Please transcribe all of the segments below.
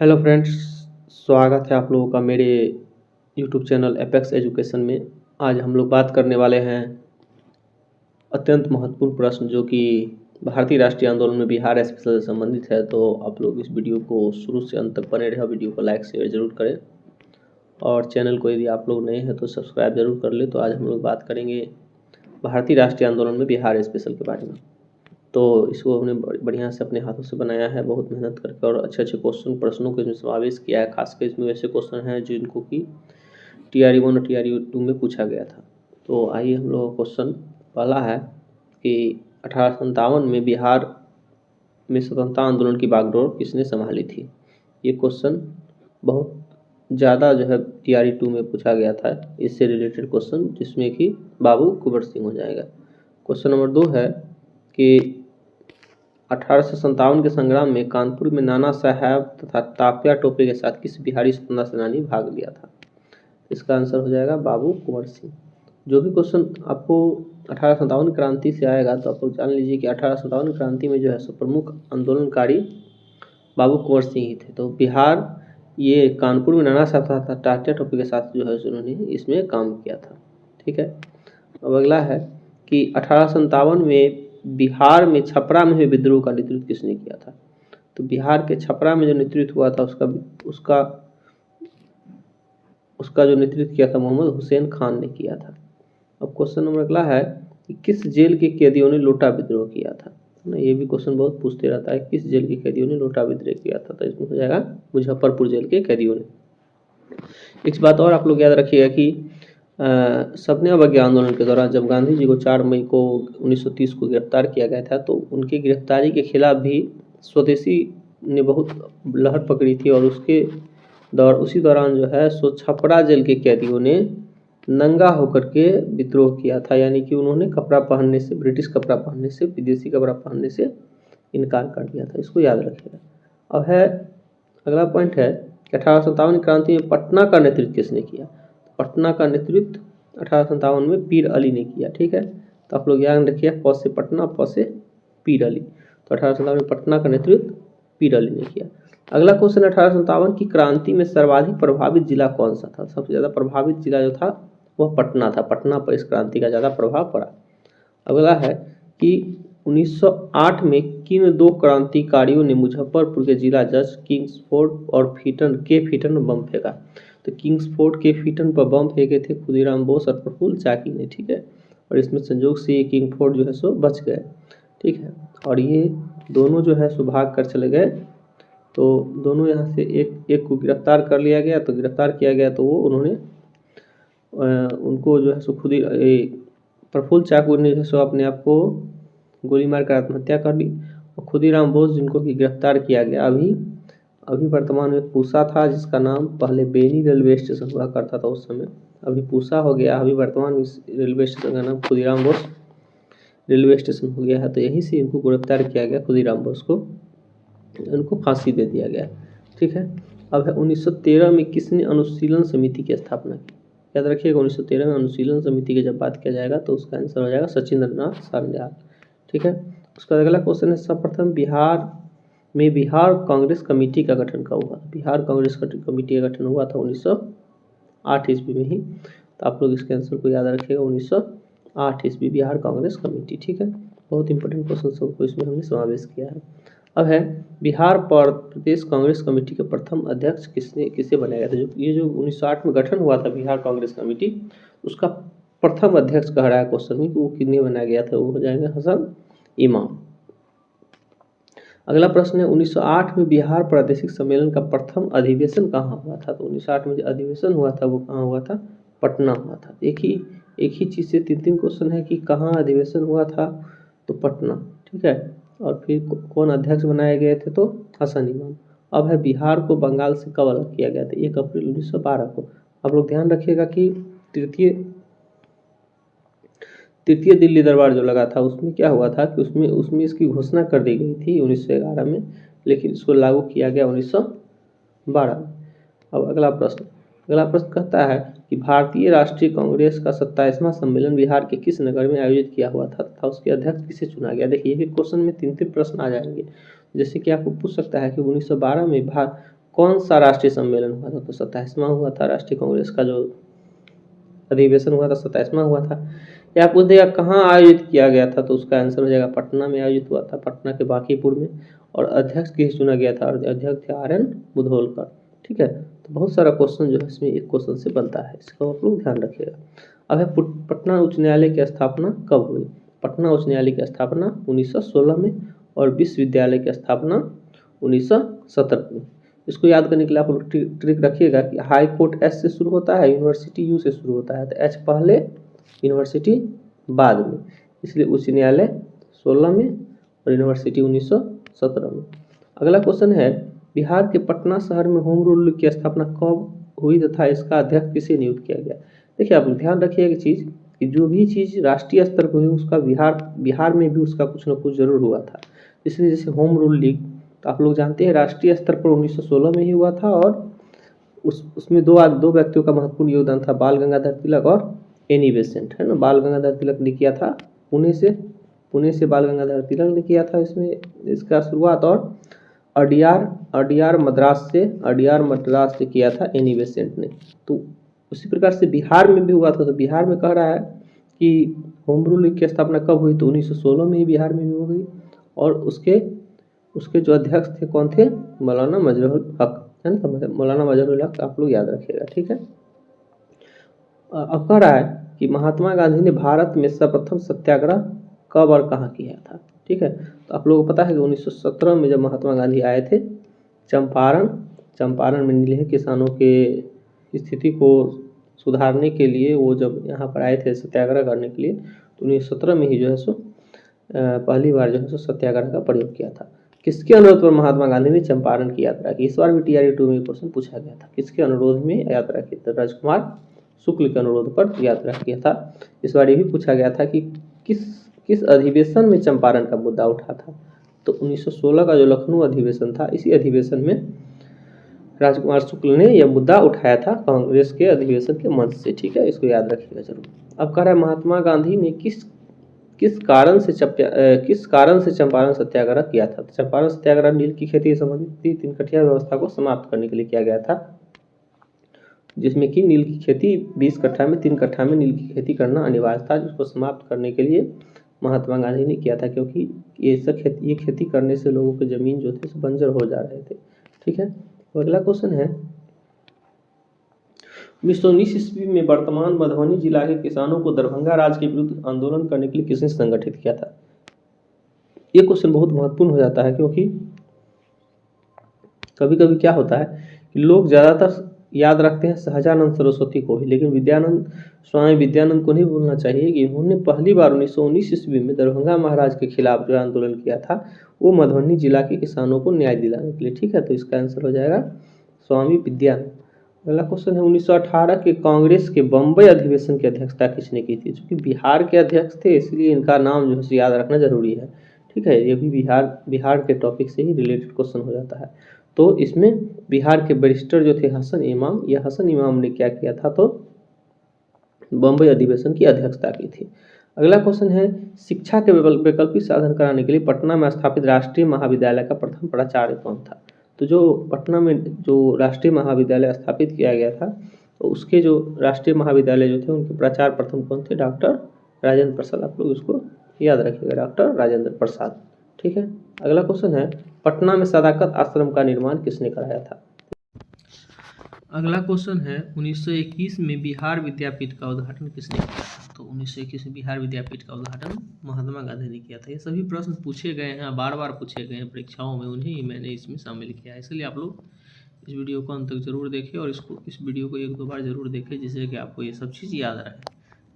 Hello friends, स्वागत है आप लोगों का मेरे यूट्यूब चैनल एपेक्स एजुकेशन में। आज हम लोग बात करने वाले हैं अत्यंत महत्वपूर्ण प्रश्न जो कि भारतीय राष्ट्रीय आंदोलन में बिहार स्पेशल से संबंधित है। तो आप लोग इस वीडियो को शुरू से अंत तक बने रहे, वीडियो को लाइक शेयर जरूर करें और चैनल को यदि आप लोग नए हैं तो सब्सक्राइब जरूर कर ले। तो आज हम लोग बात करेंगे भारतीय राष्ट्रीय आंदोलन में बिहार स्पेशल के बारे में। तो इसको हमने बढ़िया से अपने हाथों से बनाया है, बहुत मेहनत करके, और अच्छे अच्छे प्रश्नों को इसमें समावेश किया है। खासकर इसमें वैसे क्वेश्चन हैं जिनको कि TRE 1 और TRE 2 में पूछा गया था। तो आइए हम लोग क्वेश्चन पहला है कि 1857 में बिहार में स्वतंत्रता आंदोलन की बागडोर किसने संभाली थी। ये क्वेश्चन बहुत ज़्यादा जो है TRE 2 में पूछा गया था, इससे रिलेटेड क्वेश्चन, जिसमें कि बाबू कुंवर सिंह हो जाएगा। क्वेश्चन नंबर 2 है कि 1857 के संग्राम में कानपुर में नाना साहब तथा तात्या टोपे के साथ किस बिहारी स्वतंत्रता सेनानी भाग लिया था। इसका आंसर हो जाएगा बाबू कुंवर सिंह। जो भी क्वेश्चन आपको 1857 क्रांति से आएगा तो आप लोग जान लीजिए कि 1857 क्रांति में जो है सो प्रमुख आंदोलनकारी बाबू कुंवर सिंह ही थे। तो बिहार ये कानपुर में नाना साहब तथा तात्या टोपे के साथ जो है उन्होंने इसमें काम किया था। ठीक है। अब अगला है कि 1857 में बिहार में छपरा में हुए विद्रोह का नेतृत्व किसने किया था। तो बिहार के छपरा में जो नेतृत्व हुआ था उसका उसका जो नेतृत्व किया था मोहम्मद हुसैन खान ने किया था। अब क्वेश्चन नंबर अगला है कि किस जेल के कैदियों ने लोटा विद्रोह किया था। ना, ये भी क्वेश्चन बहुत पूछते रहता है, किस जेल के कैदियों ने लोटा विद्रोह किया था। तो इसमें हो जाएगा मुजफ्फरपुर जेल के कैदियों ने। एक बात और आप लोग याद रखिएगा कि सपने अवज्ञा आंदोलन के दौरान जब गांधी जी को 4 मई को 1930 को गिरफ्तार किया गया था, तो उनकी गिरफ्तारी के खिलाफ भी स्वदेशी ने बहुत लहर पकड़ी थी, और उसी दौरान जो है सो छपरा जेल के कैदियों ने नंगा होकर के विद्रोह किया था। यानी कि उन्होंने कपड़ा पहनने से, ब्रिटिश कपड़ा पहनने से, विदेशी कपड़ा पहनने से इनकार कर दिया था। इसको याद रखिएगा। अब है अगला पॉइंट है कि 1857 क्रांति में पटना का नेतृत्व किसने किया। पटना का नेतृत्व 1857 में पीर अली ने किया। ठीक है। तो आप लोग याद रखिए, प से पटना, प से पीर अली। तो 1857 में पटना का नेतृत्व पीर अली ने किया। अगला क्वेश्चन, 1857 की क्रांति में सर्वाधिक प्रभावित जिला कौन सा था। सबसे ज़्यादा प्रभावित जिला जो था वह पटना था। पटना पर इस क्रांति का ज़्यादा प्रभाव पड़ा। अगला है कि 1908 में किन 2 क्रांतिकारियों ने मुजफ्फरपुर के जिला जज किंग्सफोर्ड और फीटन में बम फेंका। तो किंग्सफोर्ड के फीटन पर बम फेंके थे खुदीराम बोस और प्रफुल्ल चाकी ने। ठीक है। और इसमें संयोग से ये किंग्सफोर्ड जो है सो बच गए। ठीक है। और ये दोनों जो है सो भाग कर चले गए। तो दोनों यहाँ से एक को गिरफ्तार कर लिया गया। तो गिरफ्तार किया गया तो वो उन्होंने उनको जो है सो प्रफुल्ल चाकी ने जो है सो अपने आप को गोली मार कर आत्महत्या कर ली। और खुदीराम बोस जिनको कि गिरफ्तार किया गया, अभी वर्तमान में पूसा था, जिसका नाम पहले बेनी रेलवे स्टेशन हुआ करता था उस समय, अभी पूसा हो गया। अभी वर्तमान में रेलवे स्टेशन का नाम खुदीराम बोस रेलवे स्टेशन हो गया है। तो यहीं से इनको गिरफ्तार किया गया, खुदीराम बोस को, उनको फांसी दे दिया गया। ठीक है। अब है 1913 में किसने अनुशीलन समिति की स्थापना की। याद रखिएगा, 1913 में अनुशीलन समिति की जब बात किया जाएगा तो उसका आंसर हो जाएगा सचिंद्रनाथ सान्याल। ठीक है। उसका अगला क्वेश्चन है, सर्वप्रथम बिहार कांग्रेस कमेटी का गठन कब हुआ। बिहार कांग्रेस कमेटी का गठन हुआ था 1908 ईस्वी में ही। तो आप लोग इसके आंसर को याद रखिएगा, 1908 ईस्वी बिहार कांग्रेस कमेटी। ठीक है। बहुत इंपॉर्टेंट क्वेश्चन सबको इसमें हमने समावेश किया है। अब है बिहार प्रदेश कांग्रेस कमेटी के प्रथम अध्यक्ष किसे बनाया गया था। जो 1908 में गठन हुआ था बिहार कांग्रेस कमेटी, उसका प्रथम अध्यक्ष कह रहा है क्वेश्चन में कि वो किन्हें बनाया गया था। वो हो जाएंगे हसन इमाम। अगला प्रश्न है, 1908 में बिहार प्रादेशिक सम्मेलन का प्रथम अधिवेशन कहाँ हुआ था। तो 1908 में जो अधिवेशन हुआ था वो कहाँ हुआ था, पटना हुआ था। एक ही चीज़ से 3 क्वेश्चन है कि कहाँ अधिवेशन हुआ था, तो पटना। ठीक है। और फिर कौन अध्यक्ष बनाए गए थे, तो हसन इमाम। अब है बिहार को बंगाल से कब अलग किया गया था, 1 अप्रैल 1912 को। आप लोग ध्यान रखिएगा कि तृतीय दिल्ली दरबार जो लगा था उसमें क्या हुआ था कि उसमें इसकी घोषणा कर दी गई थी 1911 में, लेकिन इसको लागू किया गया 1912 में। अब अगला प्रश्न कहता है कि भारतीय राष्ट्रीय कांग्रेस का 27वां सम्मेलन बिहार के किस नगर में आयोजित किया हुआ था तथा उसके अध्यक्ष किसे चुना गया। देखिए, ये क्वेश्चन में 3 प्रश्न आ जाएंगे। जैसे कि आपको पूछ सकता है कि 1912 में कौन सा राष्ट्रीय सम्मेलन हुआ था? तो 27वां हुआ था। राष्ट्रीय कांग्रेस का जो अधिवेशन हुआ था 27वां हुआ था। या पूछ देगा कहाँ आयोजित किया गया था? तो उसका आंसर हो जाएगा पटना में आयोजित हुआ था, पटना के बांकीपुर में। और अध्यक्ष किसे चुना गया था? और अध्यक्ष थे RN मुधोलकर। ठीक है, तो बहुत सारा क्वेश्चन जो है इसमें एक क्वेश्चन से बनता है, इसका आप लोग ध्यान रखिएगा। अब है पटना उच्च न्यायालय की स्थापना कब हुई? पटना उच्च न्यायालय की स्थापना 1916 में और विश्वविद्यालय की स्थापना 1917 में। इसको याद करने के लिए आप लोग ट्रिक रखिएगा कि हाई कोर्ट S से शुरू होता है, यूनिवर्सिटी U से शुरू होता है, तो H पहले यूनिवर्सिटी बाद में, इसलिए उच्च न्यायालय 16 में और यूनिवर्सिटी 1917 में। अगला क्वेश्चन है बिहार के पटना शहर में होम रूल की स्थापना कब हुई तथा इसका अध्यक्ष किसे नियुक्त किया गया? देखिए आप ध्यान रखिएगा एक चीज़ कि जो भी चीज़ राष्ट्रीय स्तर पर हुई उसका बिहार में भी उसका कुछ ना कुछ जरूर हुआ था। इसलिए जैसे होम रूल लीग, तो आप लोग जानते हैं राष्ट्रीय स्तर पर 1916 में ही हुआ था और उसमें दो व्यक्तियों का महत्वपूर्ण योगदान था, बाल गंगाधर तिलक और एनी बेसेंट, है ना। बाल गंगाधर तिलक ने किया था पुणे से बाल गंगाधर तिलक ने किया था इसमें इसका शुरुआत, और अडियार मद्रास से किया था एनी बेसेंट ने। तो उसी प्रकार से बिहार में भी हुआ था। तो बिहार में कह रहा है कि होम रूल लीग की स्थापना कब हुई? तो 1916 में ही बिहार में भी हो गई। और उसके जो अध्यक्ष थे कौन थे? मौलाना मजरूल हक, है ना। मौलाना मजरूल हक आप लोग याद रखिएगा, ठीक है। अब कह रहा है कि महात्मा गांधी ने भारत में सर्वप्रथम सत्याग्रह कब और कहाँ किया था? ठीक है, तो आप लोगों को पता है कि 1917 में जब महात्मा गांधी आए थे चंपारण में नीले किसानों के स्थिति को सुधारने के लिए, वो जब यहाँ पर आए थे सत्याग्रह करने के लिए, तो 1917 में ही जो है सो पहली बार जो है सो सत्याग्रह का प्रयोग किया था। किसके अनुरोध पर महात्मा गांधी ने चंपारण की यात्रा की? इस बार भी TRE 2 में क्वेश्चन पूछा गया था, किसके अनुरोध में यात्रा की? तो राजकुमार शुक्ल के अनुरोध पर यात्रा किया था। इस बार ये भी पूछा गया था कि किस अधिवेशन में चंपारण का मुद्दा उठा था? तो 1916 का जो लखनऊ अधिवेशन था, इसी अधिवेशन में राजकुमार शुक्ल ने यह मुद्दा उठाया था कांग्रेस के अधिवेशन के मंच से। ठीक है, इसको याद रखिएगा जरूर। अब कह रहा है महात्मा गांधी ने किस कारण से चंपारण सत्याग्रह किया था? चंपारण सत्याग्रह नील की खेती से संबंधित 3 कठिया व्यवस्था को समाप्त करने के लिए किया गया था, जिसमें कि नील की खेती 20 कट्ठा में 3 कट्ठा में नील की खेती करना अनिवार्य था, जिसको समाप्त करने के लिए महात्मा गांधी ने किया था, क्योंकि ये खेती करने से लोगों की जमीन जो थे बंजर हो जा रहे थे। ठीक है, तो अगला क्वेश्चन है 1919 ईस्वी में वर्तमान मधुबनी जिला के किसानों को दरभंगा राज के विरुद्ध आंदोलन करने के लिए किसने संगठित किया था? ये क्वेश्चन बहुत महत्वपूर्ण हो जाता है, क्योंकि कभी कभी क्या होता है कि लोग ज़्यादातर याद रखते हैं सहजानंद सरस्वती को ही, लेकिन स्वामी विद्यानंद को नहीं भूलना चाहिए कि उन्होंने पहली बार 1919 ईस्वी में दरभंगा महाराज के खिलाफ जो आंदोलन किया था वो मधुबनी जिला के किसानों को न्याय दिलाने के लिए। ठीक है, तो इसका आंसर हो जाएगा स्वामी विद्यानंद। अगला क्वेश्चन है 1918 के कांग्रेस के बम्बई अधिवेशन की अध्यक्षता किसने की थी? चूंकि बिहार के अध्यक्ष थे इसलिए इनका नाम जो है याद रखना जरूरी है। ठीक है, ये भी बिहार के टॉपिक से ही रिलेटेड क्वेश्चन हो जाता है। तो इसमें बिहार के बैरिस्टर जो थे हसन इमाम ने क्या किया था? तो बम्बई अधिवेशन की अध्यक्षता की थी। अगला क्वेश्चन है शिक्षा के वैकल्पिक साधन कराने के लिए पटना में स्थापित राष्ट्रीय महाविद्यालय का प्रथम प्राचार्य कौन था? तो जो पटना में जो राष्ट्रीय महाविद्यालय स्थापित किया गया था, तो उसके जो राष्ट्रीय महाविद्यालय जो थे उनके प्राचार्य प्रथम कौन थे? डॉक्टर राजेंद्र प्रसाद। आप लोग इसको याद रखिएगा, डॉक्टर राजेंद्र प्रसाद। ठीक है, अगला क्वेश्चन है पटना में सदाकत आश्रम का निर्माण किसने कराया था? अगला क्वेश्चन है 1921 में बिहार विद्यापीठ का उद्घाटन किसने किया था? तो 1921 में बिहार विद्यापीठ का उद्घाटन महात्मा गांधी ने किया था। ये सभी प्रश्न पूछे गए हैं, बार बार पूछे गए हैं परीक्षाओं में, उन्हें ही मैंने इसमें शामिल किया है। इसलिए आप लोग इस वीडियो को अंत तक जरूर देखें और इस वीडियो को 1-2 बार जरूर देखें, जिससे कि आपको ये सब चीज़ याद रहे।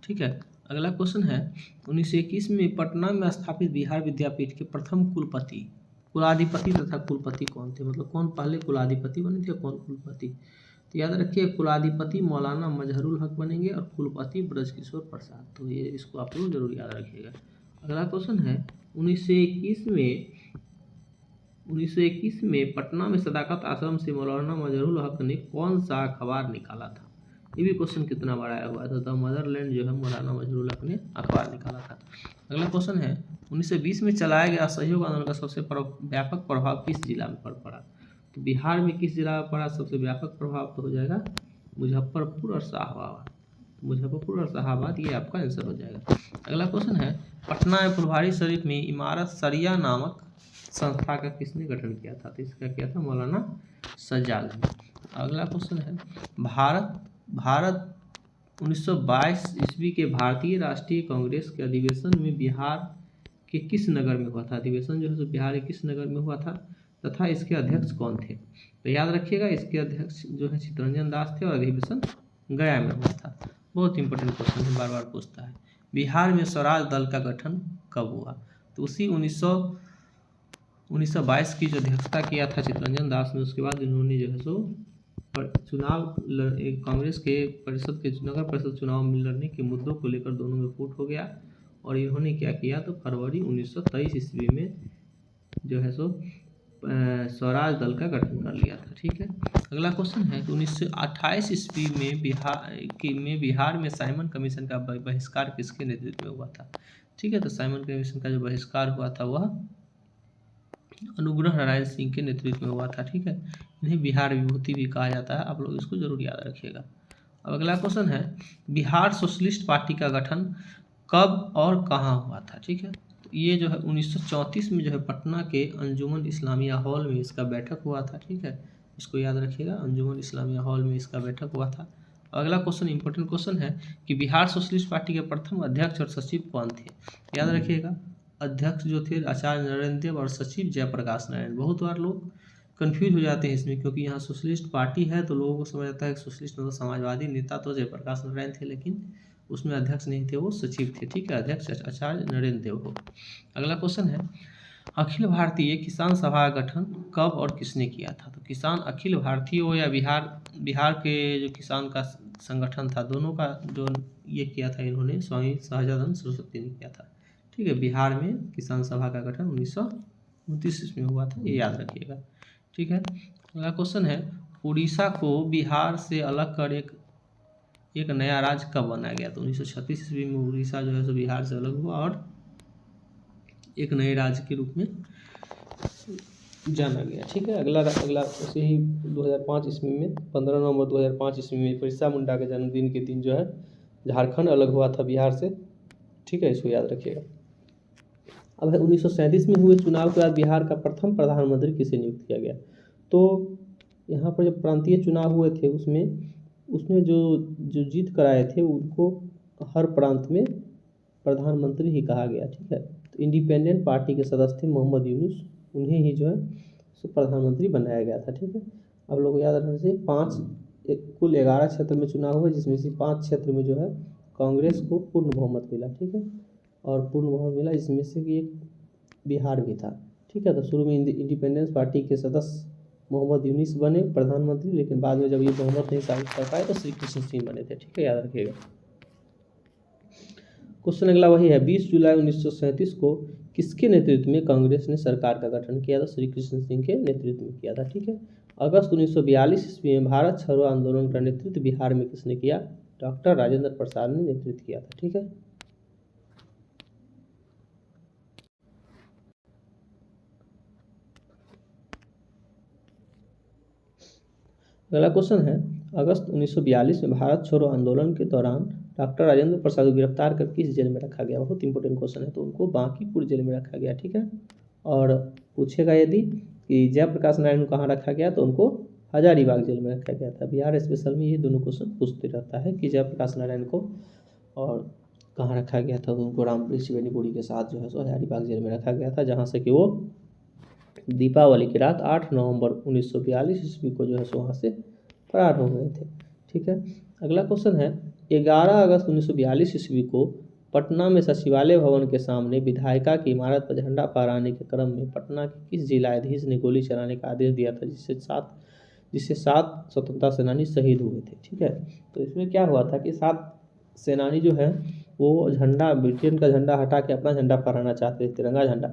ठीक है, अगला क्वेश्चन है 1921 में पटना में स्थापित बिहार विद्यापीठ के प्रथम कुलाधिपति तथा कुलपति कौन थे? मतलब कौन पहले कुलाधिपति बने थे, कौन कुलपति? तो याद रखिए कुलाधिपति मौलाना मजहरुल हक बनेंगे और कुलपति ब्रजकिशोर प्रसाद। तो ये इसको आप लोग जरूर याद रखिएगा। अगला क्वेश्चन है 1921 में पटना में सदाकत आश्रम से मौलाना मजहरुल हक ने कौन सा अखबार निकाला था? ये भी क्वेश्चन कितना बार आया हुआ था। द मदरलैंड जो है मौलाना मजहरुल हक ने अखबार निकाला था। अगला क्वेश्चन है 1920 में चलाया गया असहयोग आंदोलन का सबसे व्यापक प्रभाव किस जिला में पड़ा? तो बिहार में किस जिला पर पड़ा सबसे व्यापक प्रभाव, तो हो जाएगा मुजफ्फरपुर और शाहाबाद। मुजफ्फरपुर और शाहाबाद ये आपका आंसर हो जाएगा। अगला क्वेश्चन है पटना में फुलवारी शरीफ में इमारत शरिया नामक संस्था का किसने गठन किया था, तो इसका किया था मौलाना सज्जाद ने। अगला क्वेश्चन है भारत 1922 ईस्वी के भारतीय राष्ट्रीय कांग्रेस के अधिवेशन में बिहार के किस नगर में हुआ था, अधिवेशन जो है बिहार के किस नगर में हुआ था तथा इसके अध्यक्ष कौन थे, तो याद रखिएगा इसके अध्यक्ष जो है चित्तरंजन दास थे और अधिवेशन गया में हुआ था। बहुत इंपॉर्टेंट क्वेश्चन है, बार बार पूछता है। बिहार में स्वराज दल का गठन कब हुआ, तो उसी 1922 की जो अध्यक्षता किया था चित्तरंजन दास ने, उसके बाद इन्होंने जो है सो चुनाव कांग्रेस के परिषद के नगर परिषद चुनाव में लड़ने के मुद्दों को लेकर दोनों में फूट हो गया और इन्होंने क्या किया, तो फरवरी 1923 ईस्वी में जो है सो स्वराज दल का गठन कर लिया था। ठीक है। अगला क्वेश्चन है कि 1928 ईस्वी में बिहार में साइमन कमीशन का बहिष्कार किसके नेतृत्व में हुआ था। ठीक है, तो साइमन कमीशन का जो बहिष्कार हुआ था वह अनुग्रह नारायण सिंह के नेतृत्व में हुआ था। ठीक है, इन्हें बिहार विभूति भी कहा जाता है, आप लोग इसको जरूर याद रखिएगा। अब अगला क्वेश्चन है बिहार सोशलिस्ट पार्टी का गठन कब और कहाँ हुआ था। ठीक है, तो ये जो है 1934 में जो है पटना के अंजुमन इस्लामिया हॉल में इसका बैठक हुआ था। ठीक है, इसको याद रखिएगा, अंजुमन इस्लामिया हॉल में इसका बैठक हुआ था। अगला क्वेश्चन इंपॉर्टेंट क्वेश्चन है कि बिहार सोशलिस्ट पार्टी के प्रथम अध्यक्ष और सचिव कौन थे। याद रखिएगा, अध्यक्ष जो थे आचार्य नरेंद्र देव और सचिव जयप्रकाश नारायण। बहुत बार लोग कंफ्यूज हो जाते हैं इसमें, क्योंकि यहाँ सोशलिस्ट पार्टी है तो लोगों को समझ आता है कि सोशलिस्ट मतलब समाजवादी नेता तो जयप्रकाश नारायण थे, लेकिन उसमें अध्यक्ष नहीं थे, वो सचिव थे। ठीक है, अध्यक्ष आचार्य नरेंद्र देव हो। अगला क्वेश्चन है अखिल भारतीय किसान सभा का गठन कब और किसने किया था। तो किसान अखिल भारतीय हो या बिहार के जो किसान का संगठन था, दोनों का जो ये किया था इन्होंने स्वामी सहजानंद सरस्वती ने किया था। ठीक है, बिहार में किसान सभा का गठन 1929 ईस्वी में हुआ था, ये याद रखिएगा। ठीक है, अगला क्वेश्चन है उड़ीसा को बिहार से अलग कर एक नया राज्य कब बनाया गया। तो 1936 ईस्वी में उड़ीसा जो है सो बिहार से अलग हुआ और एक नए राज्य के रूप में जाना गया। ठीक है, अगला उसे ही 2005 ईस्वी में 15 नवंबर 2005 ईस्वी में बिरसा मुंडा के जन्मदिन के दिन जो है झारखंड अलग हुआ था बिहार से। ठीक है, इसको याद रखिएगा। अब 1937 में हुए चुनाव के बाद बिहार का प्रथम प्रधानमंत्री किसे नियुक्त किया गया। तो यहाँ पर जो प्रांतीय चुनाव हुए थे उसमें जो जीत कराए थे उनको हर प्रांत में प्रधानमंत्री ही कहा गया। ठीक है, तो इंडिपेंडेंट पार्टी के सदस्य थे मोहम्मद यूनुस, उन्हें ही जो है सो प्रधानमंत्री बनाया गया था। ठीक है, अब लोग याद रखने से कुल 11 क्षेत्र में चुनाव हुए, जिसमें से 5 क्षेत्र में जो है कांग्रेस को पूर्ण बहुमत मिला। ठीक है, और पूर्ण बहुमत मिला, इसमें से कि एक बिहार भी था। ठीक है, तो शुरू में इंडिपेंडेंस पार्टी के सदस्य मोहम्मद यूनुस बने प्रधानमंत्री, लेकिन बाद में जब ये बहुमत नहीं साबित कर पाए तो श्री कृष्ण सिंह बने थे। ठीक है, याद रखिएगा। क्वेश्चन अगला वही है 20 जुलाई 1937 को किसके नेतृत्व में कांग्रेस ने सरकार का गठन किया था। श्री कृष्ण सिंह के नेतृत्व में किया था। ठीक है, अगस्त 1942 ईस्वी में भारत छोड़ो आंदोलन का नेतृत्व बिहार में किसने किया, डॉक्टर राजेंद्र प्रसाद ने नेतृत्व किया था। ठीक है, अगला क्वेश्चन है अगस्त 1942 में भारत छोड़ो आंदोलन के दौरान डॉक्टर राजेंद्र प्रसाद को गिरफ्तार कर किस जेल में रखा गया। बहुत इंपॉर्टेंट क्वेश्चन है, तो उनको बांकीपुर जेल में रखा गया। ठीक है, और पूछेगा यदि कि जयप्रकाश नारायण को कहाँ रखा गया, तो उनको हजारीबाग जेल में रखा गया था। बिहार स्पेशल में ये दोनों क्वेश्चन पूछते रहता है कि जयप्रकाश नारायण को और कहाँ रखा गया था, तो उनको रामप्रीत बेनीपुरी के साथ जो है सो हजारीबाग जेल में रखा गया था, जहाँ से कि वो दीपावली की रात 8 नवंबर 1942 ईस्वी को जो है सो वहाँ से फरार हो गए थे। ठीक है, अगला क्वेश्चन है 11 अगस्त 1942 ईस्वी को पटना में सचिवालय भवन के सामने विधायिका की इमारत पर झंडा फहराने के क्रम में पटना के किस जिलाधीश ने गोली चलाने का आदेश दिया था, जिससे 7 स्वतंत्रता सेनानी शहीद हुए थे। ठीक है, तो इसमें क्या हुआ था कि 7 सेनानी जो है वो झंडा ब्रिटेन का झंडा हटा के अपना झंडा फहराना चाहते थे, तिरंगा झंडा।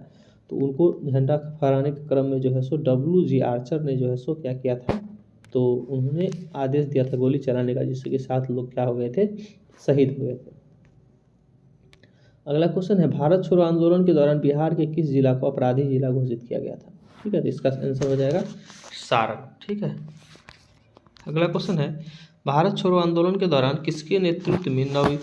तो उनको झंडा फहराने के क्रम में जो है सो WG आर्चर ने जो है सो क्या किया था, तो उन्होंने आदेश दिया था गोली चलाने का, जिससे कि 7 लोग क्या हो गए थे, शहीद हुए थे। अगला क्वेश्चन है भारत छोड़ो आंदोलन के दौरान बिहार के किस जिला को अपराधी जिला घोषित किया गया था। ठीक है, तो इसका आंसर हो जाएगा सारण। ठीक है, अगला क्वेश्चन है, भारत छोड़ो आंदोलन के दौरान किसके नेतृत्व में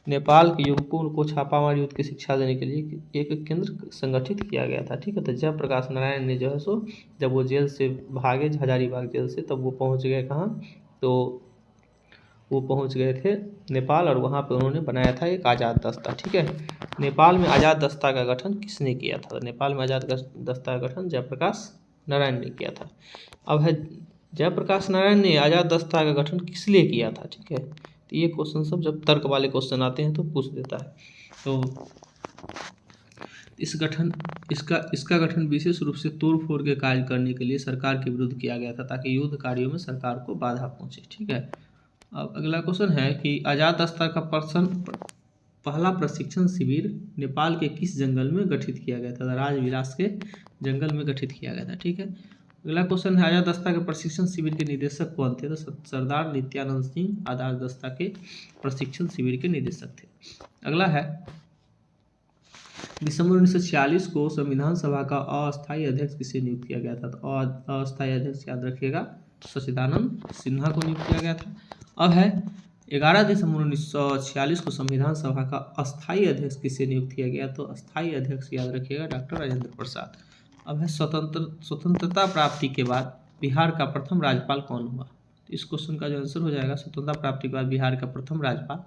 नेपाल के युवकों को छापामार युद्ध की शिक्षा देने के लिए एक केंद्र संगठित किया गया था। ठीक है, तो जयप्रकाश नारायण ने जो है सो जब वो जेल से भागे, हजारीबाग जेल से, तब वो पहुंच गए कहाँ, तो वो पहुंच गए थे नेपाल, और वहाँ पे उन्होंने बनाया था एक आज़ाद दस्ता। ठीक है, नेपाल में आज़ाद दस्ता का गठन किसने किया था? नेपाल में आज़ाद दस्ता का गठन जयप्रकाश नारायण ने किया था। अब है, जयप्रकाश नारायण ने आज़ाद दस्ता का गठन किस लिए किया था? ठीक है, तो ये क्वेश्चन सब जब तर्क वाले क्वेश्चन आते हैं तो पूछ देता है। तो इसका गठन विशेष रूप से तोड़ फोड़ के कार्य करने के लिए सरकार के विरुद्ध किया गया था, ताकि युद्ध कार्यों में सरकार को बाधा पहुंचे। ठीक है, अब अगला क्वेश्चन है कि आज़ाद दस्ता का पहला प्रशिक्षण शिविर नेपाल के किस जंगल में गठित किया गया था? राजविलास के जंगल में गठित किया गया था। ठीक है, अगला क्वेश्चन है, आज़ाद दस्ता के प्रशिक्षण शिविर के निदेशक कौन थे? तो सरदार नित्यानंद सिंह आज़ाद दस्ता के प्रशिक्षण शिविर के निदेशक थे। अगला है, दिसंबर 1946 को संविधान सभा का अस्थायी अध्यक्ष किसे नियुक्त किया गया था? तो अस्थायी अध्यक्ष याद रखिएगा, सच्चिदानंद सिन्हा को नियुक्त किया गया था। अब है, 11 दिसंबर 1946 को संविधान सभा का अस्थायी अध्यक्ष किसे नियुक्त किया गया? तो अस्थायी अध्यक्ष याद रखिएगा, डॉक्टर राजेंद्र प्रसाद। अब है, स्वतंत्रता प्राप्ति के बाद बिहार का प्रथम राज्यपाल कौन हुआ? तो इस क्वेश्चन का जो आंसर हो जाएगा, स्वतंत्रता प्राप्ति के बाद बिहार का प्रथम राज्यपाल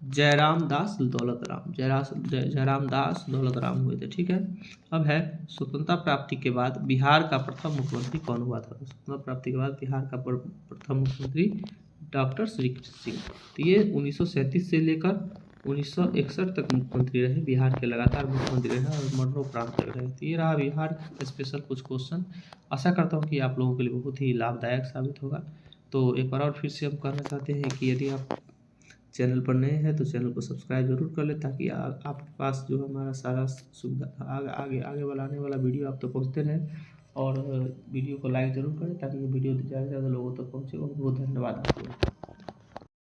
जयराम दास दौलत राम हुए थे। ठीक है, अब है, स्वतंत्रता प्राप्ति के बाद बिहार का प्रथम मुख्यमंत्री कौन हुआ था? स्वतंत्रता प्राप्ति के बाद बिहार का प्रथम मुख्यमंत्री डॉक्टर श्री कृष्ण सिंह। तो ये 1937 से लेकर 1961 तक मुख्यमंत्री रहे, बिहार के लगातार मुख्यमंत्री रहे और मरणोपरांत तक रहे। तो ये रहा बिहार स्पेशल कुछ क्वेश्चन। आशा करता हूँ कि आप लोगों के लिए बहुत ही लाभदायक साबित होगा। तो एक बार और फिर से हम कहना चाहते हैं कि यदि आप चैनल पर नए हैं तो चैनल को सब्सक्राइब जरूर कर लें, ताकि आपके पास जो हमारा सारा सुविधा आगे वाला आने वाला वीडियो आप तक पहुँचते रहे। और वीडियो को लाइक ज़रूर करें ताकि ये वीडियो ज़्यादा से ज़्यादा लोगों तक पहुँचे। बहुत बहुत धन्यवाद आपको।